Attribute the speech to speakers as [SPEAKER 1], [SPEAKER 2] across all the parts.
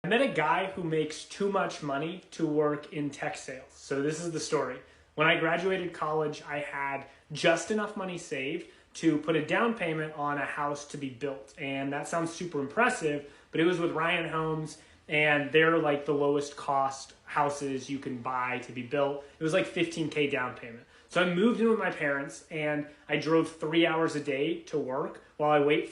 [SPEAKER 1] I met a guy who makes too much money to work in tech sales. So this is the story. When I graduated college, I had just enough money saved to put a down payment on a house to be built. And that sounds super impressive, but it was with Ryan Homes, and they're like the lowest cost houses you can buy to be built. It was like $15K down payment. So I moved in with my parents, and I drove 3 hours a day to work while I waited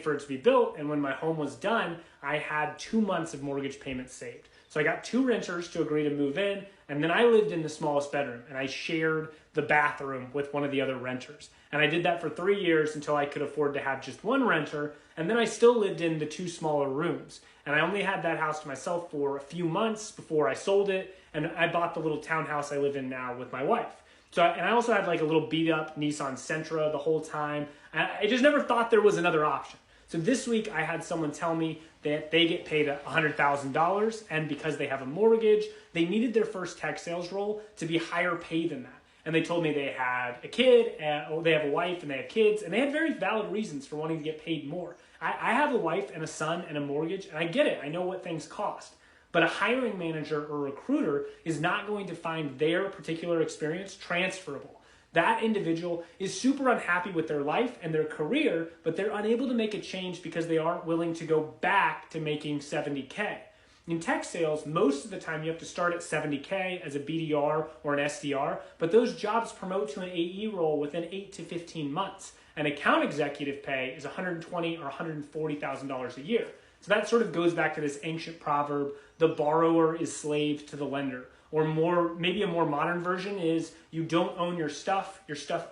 [SPEAKER 1] for it to be built. And when my home was done, I had 2 months of mortgage payments saved. So I got 2 renters to agree to move in, and then I lived in the smallest bedroom, and I shared the bathroom with one of the other renters. And I did that for 3 years until I could afford to have just 1 renter, and then I still lived in the 2 smaller rooms. And I only had that house to myself for a few months before I sold it, and I bought the little townhouse I live in now with my wife. And I also had like a little beat up Nissan Sentra the whole time. I just never thought there was another option. So this week I had someone tell me that they get paid $100,000, and because they have a mortgage, they needed their first tech sales role to be higher pay than that. And they told me they had a kid, or they have a wife and they have kids, and they had very valid reasons for wanting to get paid more. I have a wife and a son and a mortgage, and I get it. I know what things cost. But a hiring manager or recruiter is not going to find their particular experience transferable. That individual is super unhappy with their life and their career, but they're unable to make a change because they aren't willing to go back to making 70K. In tech sales, most of the time you have to start at 70K as a BDR or an SDR, but those jobs promote to an AE role within 8 to 15 months. An account executive pay is $120,000 or $140,000 a year. So that sort of goes back to this ancient proverb, the borrower is slave to the lender. Or maybe a more modern version is, you don't own your stuff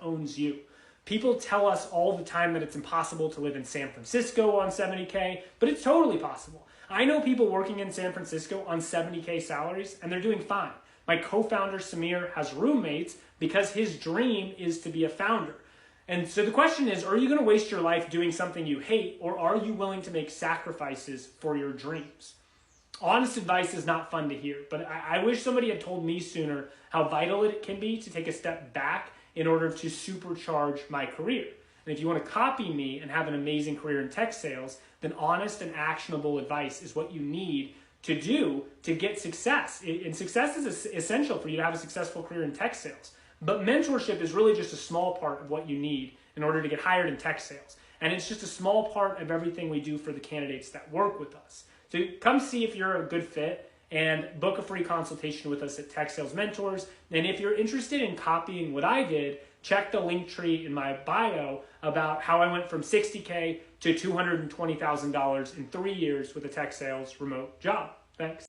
[SPEAKER 1] owns you. People tell us all the time that it's impossible to live in San Francisco on 70K, but it's totally possible. I know people working in San Francisco on 70K salaries, and they're doing fine. My co-founder Samir has roommates because his dream is to be a founder. And so the question is, are you going to waste your life doing something you hate, or are you willing to make sacrifices for your dreams? Honest advice is not fun to hear, but I wish somebody had told me sooner how vital it can be to take a step back in order to supercharge my career. And if you want to copy me and have an amazing career in tech sales, then honest and actionable advice is what you need to do to get success. And success is essential for you to have a successful career in tech sales. But mentorship is really just a small part of what you need in order to get hired in tech sales. And it's just a small part of everything we do for the candidates that work with us. So come see if you're a good fit and book a free consultation with us at Tech Sales Mentors. And if you're interested in copying what I did, check the link tree in my bio about how I went from 60K to $220,000 in 3 years with a tech sales remote job. Thanks.